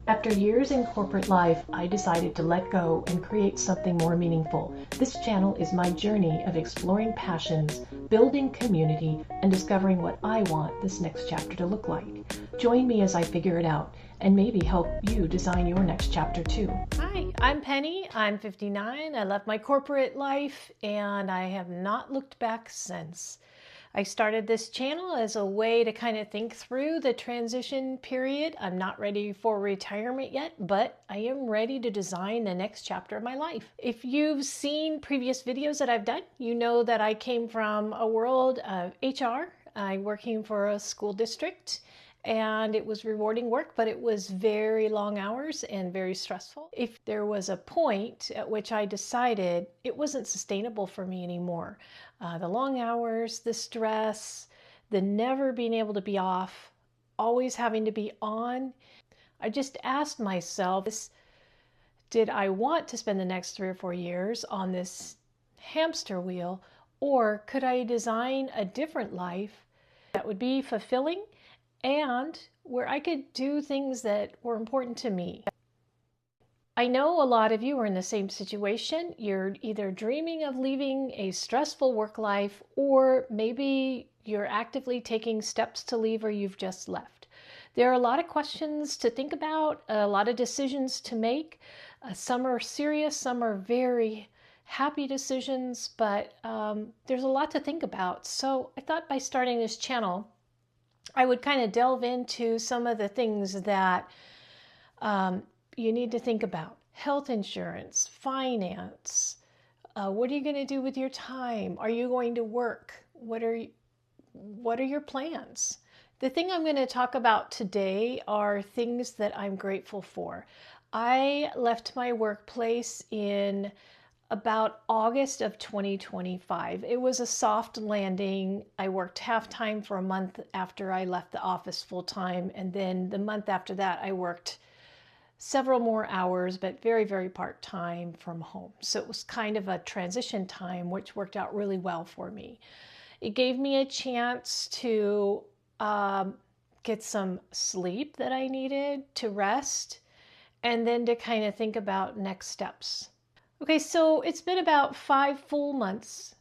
After years in corporate life, I decided to let go and create something more meaningful. This channel is my journey of exploring passions, building community, and discovering what I want this next chapter to look like. Join me as I figure it out and maybe help you design your next chapter too. Hi, I'm Penny. I'm 59. I left my corporate life and I have not looked back since. I started this channel as a way to kind of think through the transition period. I'm not ready for retirement yet, but I am ready to design the next chapter of my life. If you've seen previous videos that I've done, you know that I came from a world of HR. I'm working for a school district, and it was rewarding work, but it was very long hours and very stressful. If there was a point at which I decided it wasn't sustainable for me anymore, the long hours, the stress, the never being able to be off, always having to be on, I just asked myself, did I want to spend the next 3 or 4 years on this hamster wheel, or could I design a different life that would be fulfilling and where I could do things that were important to me? I know a lot of you are in the same situation. You're either dreaming of leaving a stressful work life, or maybe you're actively taking steps to leave, or you've just left. There are a lot of questions to think about, a lot of decisions to make. Some are serious, some are very happy decisions, but there's a lot to think about. So I thought by starting this channel, I would kind of delve into some of the things that you need to think about. Health insurance, finance, what are you going to do with your time? Are you going to work? What are your plans? The thing I'm going to talk about today are things that I'm grateful for. I left my workplace in about August of 2025. It was a soft landing. I worked half-time for a month after I left the office full-time, and then the month after that I worked several more hours, but very, very part-time from home. So it was kind of a transition time, which worked out really well for me. It gave me a chance to get some sleep that I needed, to rest, and then to kind of think about next steps. Okay, so it's been about 5 full months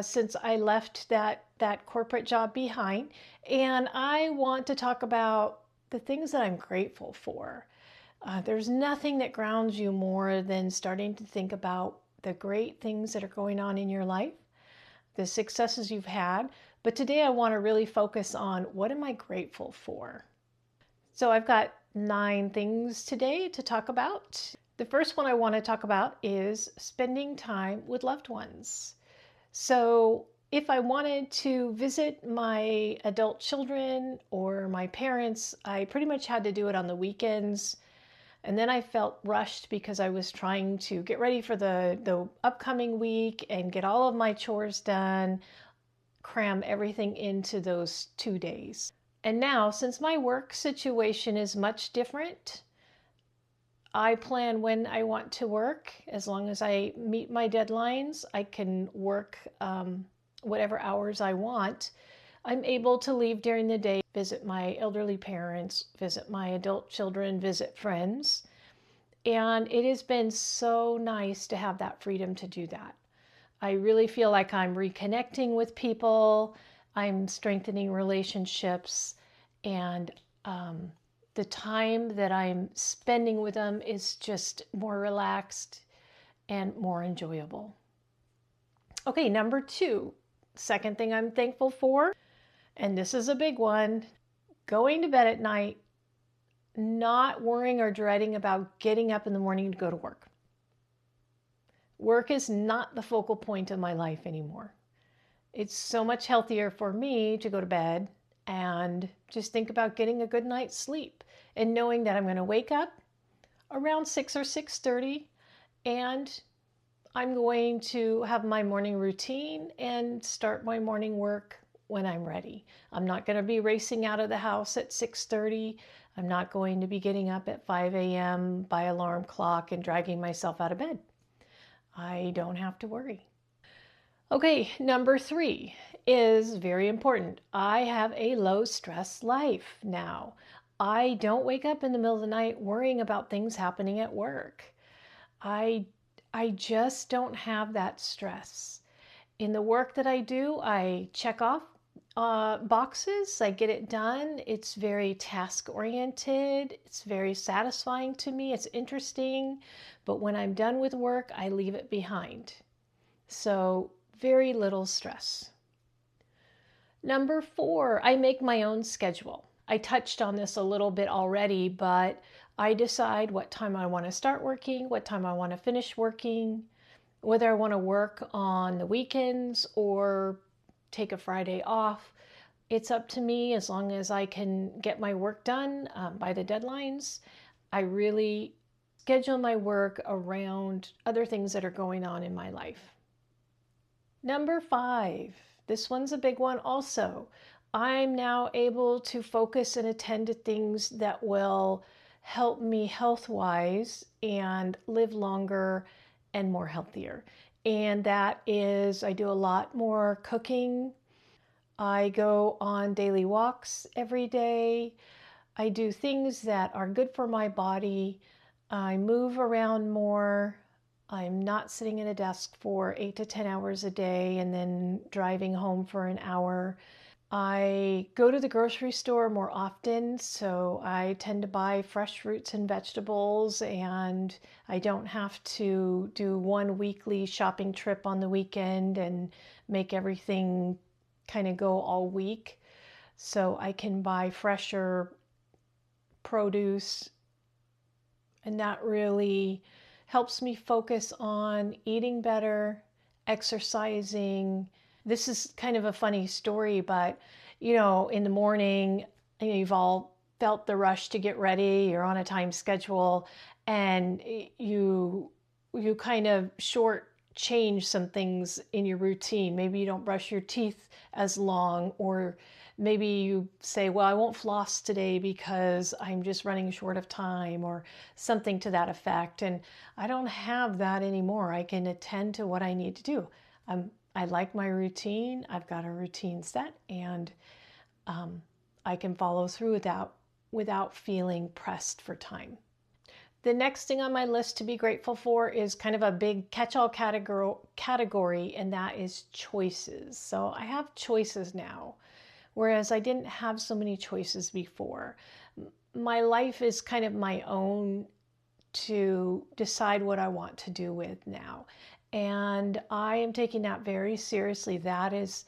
since I left that corporate job behind, and I want to talk about the things that I'm grateful for. There's nothing that grounds you more than starting to think about the great things that are going on in your life, the successes you've had. But today I want to really focus on what am I grateful for. So I've got 9 things today to talk about. The first one I want to talk about is spending time with loved ones. So if I wanted to visit my adult children or my parents, I pretty much had to do it on the weekends. And then I felt rushed because I was trying to get ready for the upcoming week and get all of my chores done, cram everything into those 2 days. And now, since my work situation is much different, I plan when I want to work. As long as I meet my deadlines, I can work whatever hours I want. I'm able to leave during the day, visit my elderly parents, visit my adult children, visit friends. And it has been so nice to have that freedom to do that. I really feel like I'm reconnecting with people, I'm strengthening relationships, and the time that I'm spending with them is just more relaxed and more enjoyable. Okay, number 2, second thing I'm thankful for, and this is a big one, going to bed at night, not worrying or dreading about getting up in the morning to go to work. Work is not the focal point of my life anymore. It's so much healthier for me to go to bed and just think about getting a good night's sleep and knowing that I'm going to wake up around 6 or 6:30 and I'm going to have my morning routine and start my morning work when I'm ready. I'm not going to be racing out of the house at 6:30. I'm not going to be getting up at 5 a.m. by alarm clock and dragging myself out of bed. I don't have to worry. Okay, number 3 is very important. I have a low stress life now. I don't wake up in the middle of the night worrying about things happening at work. I just don't have that stress. In the work that I do, I check off boxes. I get it done. It's very task oriented. It's very satisfying to me. It's interesting. But when I'm done with work, I leave it behind. So very little stress. Number 4, I make my own schedule. I touched on this a little bit already, but I decide what time I want to start working, what time I want to finish working, whether I want to work on the weekends or take a Friday off. It's up to me as long as I can get my work done by the deadlines. I really schedule my work around other things that are going on in my life. Number 5, this one's a big one also. I'm now able to focus and attend to things that will help me health-wise and live longer and more healthier. And that is, I do a lot more cooking. I go on daily walks every day. I do things that are good for my body. I move around more. I'm not sitting at a desk for 8 to 10 hours a day and then driving home for an hour. I go to the grocery store more often, so I tend to buy fresh fruits and vegetables, and I don't have to do one weekly shopping trip on the weekend and make everything kind of go all week. So I can buy fresher produce, and that really helps me focus on eating better, exercising. This is kind of a funny story, but in the morning, you've all felt the rush to get ready, you're on a time schedule, and you kind of change some things in your routine. Maybe you don't brush your teeth as long, or maybe you say, well, I won't floss today because I'm just running short of time, or something to that effect. And I don't have that anymore. I can attend to what I need to do. I like my routine. I've got a routine set, and I can follow through without feeling pressed for time. The next thing on my list to be grateful for is kind of a big catch-all category, and that is choices. So I have choices now, whereas I didn't have so many choices before. My life is kind of my own to decide what I want to do with now. And I am taking that very seriously. That is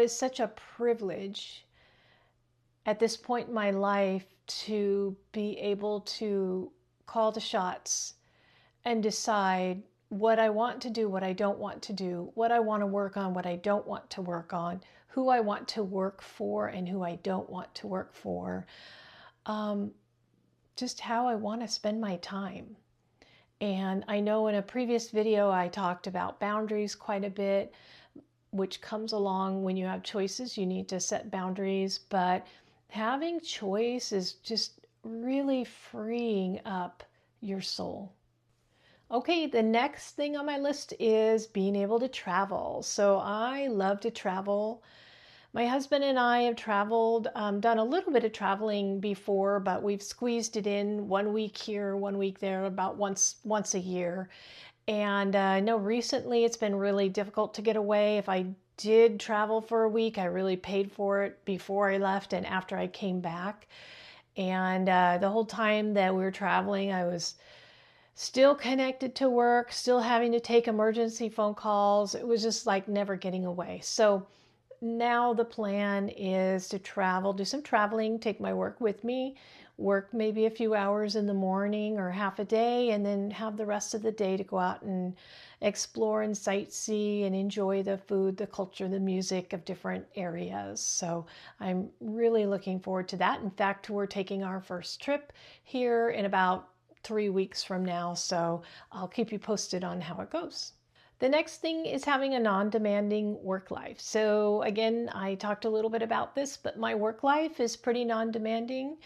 such a privilege at this point in my life to be able to call the shots and decide what I want to do, what I don't want to do, what I want to work on, what I don't want to work on, who I want to work for and who I don't want to work for, just how I want to spend my time. And I know in a previous video I talked about boundaries quite a bit, which comes along when you have choices. You need to set boundaries, but having choice is just really freeing up your soul. Okay, the next thing on my list is being able to travel. So I love to travel. My husband and I have traveled, done a little bit of traveling before, but we've squeezed it in 1 week here, 1 week there, about once a year. And I know recently it's been really difficult to get away. If I did travel for a week, I really paid for it before I left and after I came back. And the whole time that we were traveling, I was still connected to work, still having to take emergency phone calls. It was just like never getting away. So now the plan is to travel, do some traveling, take my work with me, work maybe a few hours in the morning or half a day, and then have the rest of the day to go out and explore and sightsee and enjoy the food, the culture, the music of different areas. So I'm really looking forward to that. In fact, we're taking our first trip here in about 3 weeks from now, so I'll keep you posted on how it goes. The next thing is having a non-demanding work life. So again, I talked a little bit about this, but my work life is pretty non-demanding.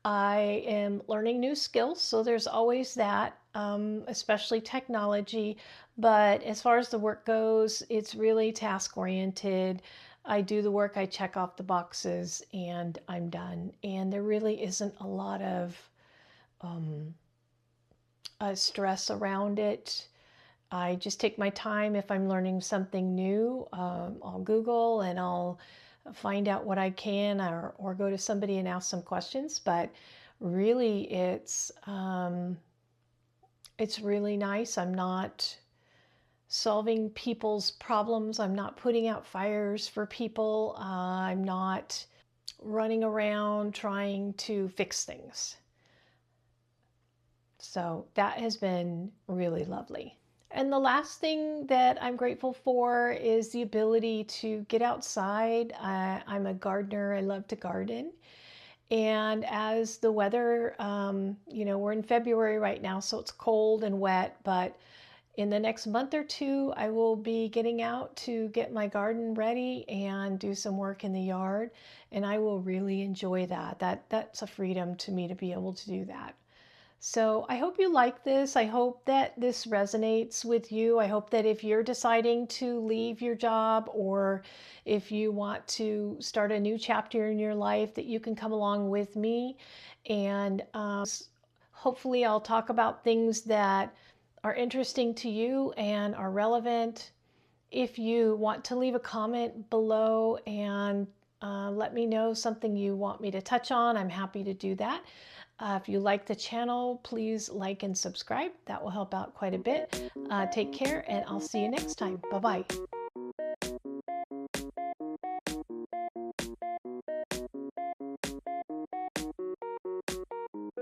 I am learning new skills, so there's always that, especially technology. But as far as the work goes, it's really task-oriented. I do the work, I check off the boxes, and I'm done. And there really isn't a lot of stress around it. I just take my time. If I'm learning something new, I'll Google and I'll find out what I can, or go to somebody and ask some questions. But really, it's really nice. I'm not solving people's problems. I'm not putting out fires for people. I'm not running around trying to fix things. So that has been really lovely. And the last thing that I'm grateful for is the ability to get outside. I'm a gardener. I love to garden. And as the weather, we're in February right now, so it's cold and wet, but in the next month or two, I will be getting out to get my garden ready and do some work in the yard. And I will really enjoy that. That's a freedom to me to be able to do that. So I hope you like this. I hope that this resonates with you. I hope that if you're deciding to leave your job, or if you want to start a new chapter in your life, that you can come along with me. And hopefully I'll talk about things that are interesting to you and are relevant. If you want to leave a comment below and let me know something you want me to touch on, I'm happy to do that. If you like the channel, please like and subscribe. That will help out quite a bit. Take care, and I'll see you next time. Bye-bye.